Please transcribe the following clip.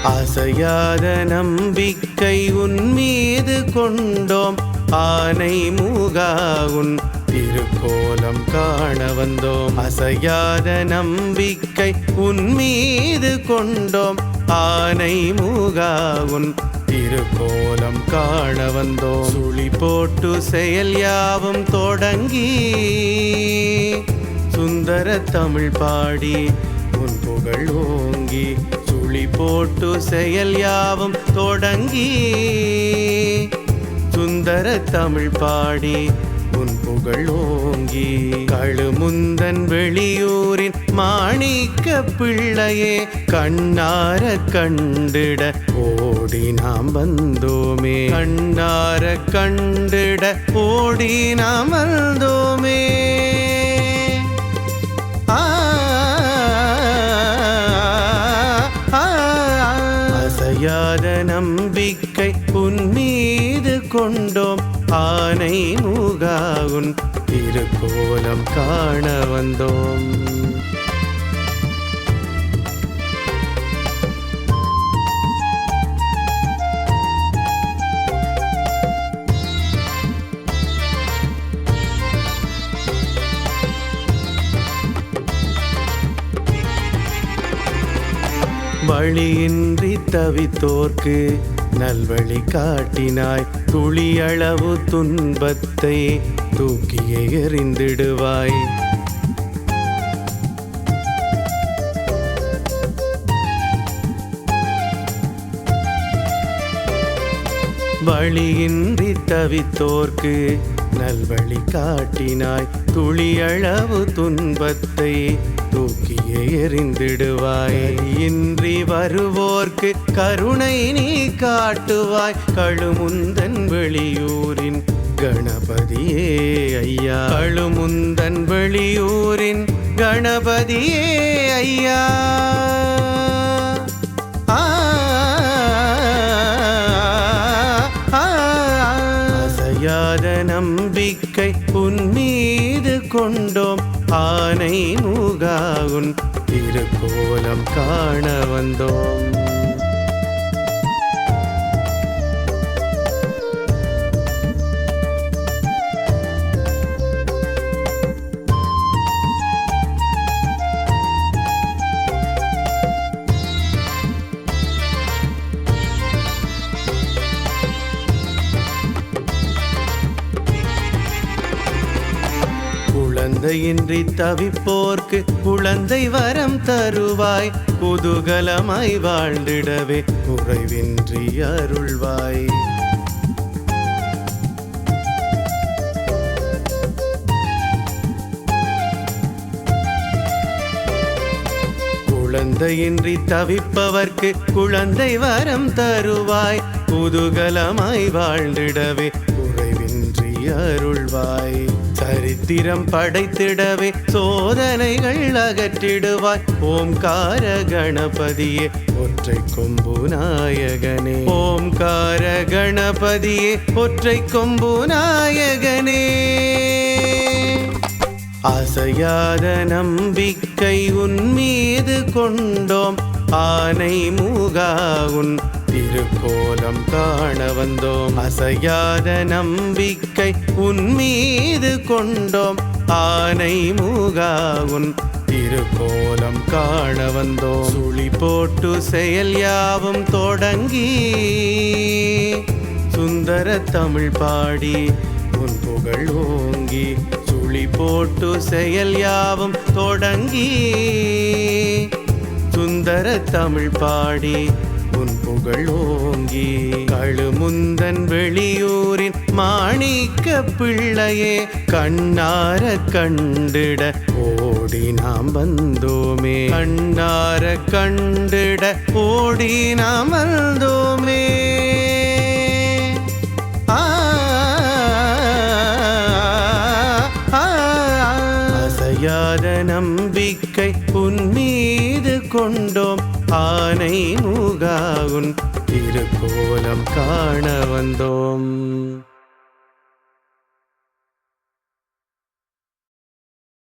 அசையாத நம்பிக்கை உன்மீது கொண்டோம், ஆனை மூகா உன் திருக்கோலம் காண வந்தோம். அசையாத நம்பிக்கை உன்மீது கொண்டோம், ஆனை மூகா உன் திருக்கோலம் காண வந்தோம். சுழி போட்டு செயல் யாவும் தொடங்கி சுந்தர தமிழ் பாடி உன் புகழ் ஓங்கி. சுழி போட்டு செயல் யாவும் தொடங்கி சுந்தர தமிழ் பாடி உன் புகழ் ஓங்கி. கழுமுந்தன் வெளியூரின் மாணிக்க பிள்ளையே, கண்ணார கண்டிட ஓடி நாம் வந்தோமே. கண்ணார கண்டிட ஓடி நாம் வந்தோமே. அசையாத நம்பிக்கை உன்மீது கொண்டோம், ஆனை மூகா உன் திருக்கோலம் காண வந்தோம். வழியின்றி தவித்தோர்க்கு நல்வழி காட்டினாய், துளியளவு துன்பத்தை தூக்கியே எறிந்திடுவாய். வழியின்றி தவித்தோர்க்கு நல்வழி காட்டினாய், துளியளவு துன்பத்தை தூக்கியே எறிந்திடுவாய். இன்றி வருவோர்க்கு கருணை நீ காட்டுவாய், கழுமுந்தன் வெளியூரின் கணபதியே ஐயா. கழுமுந்தன் வெளியூரின் கணபதியே ஐயா. அசையாத நம்பிக்கை உன்மீது கொண்டோம், ஆனை மூகா உன் திருக்கோலம் காண வந்தோம். குழந்தையின்றி தவிப்போர்க்கு குழந்தை வரம் தருவாய், குதூகலமாய் வாழ்ந்திடவே குறைவின்றி அருள்வாய். குழந்தையின்றி தவிப்பவர்க்கு குழந்தை வரம் தருவாய், குதூகலமாய் வாழ்ந்திடவே குறைவின்றி அருள்வாய். சரித்திரம் படைத்திடவே சோதனைகள் அகற்றிடுவாய், ஓம்கார கணபதியே ஒற்றை கொம்பு நாயகனே. ஓம்கார கணபதியே ஒற்றை கொம்பு நாயகனே. அசையாத நம்பிக்கை உன்மீது கொண்டோம், ஆனை மூகா உன் திருக்கோலம் காண வந்தோம். அசையாத நம்பிக்கை உன்மீது கொண்டோம், ஆனை மூகா உன் திருக்கோலம் காண வந்தோம். சுழி போட்டு செயல் யாவும் தொடங்கி சுந்தர தமிழ் பாடி உன் புகழ் ஓங்கி. சுழி போட்டு செயல் யாவும் தொடங்கி சுந்தர தமிழ் பாடி உன் புகழ் ஓங்கி. கழுமுந்தன் வெளியூரின் மாணிக்க பிள்ளையே, கண்ணார கண்டிட ஓடி நாம் வந்தோமே. கண்ணார கண்டிட ஓடி நாம் வந்தோமே. அசையாத நம்பிக்கை உன்மீது கொண்டோம், ஆனை மூகா உன் திருக்கோலம் காண வந்தோம்.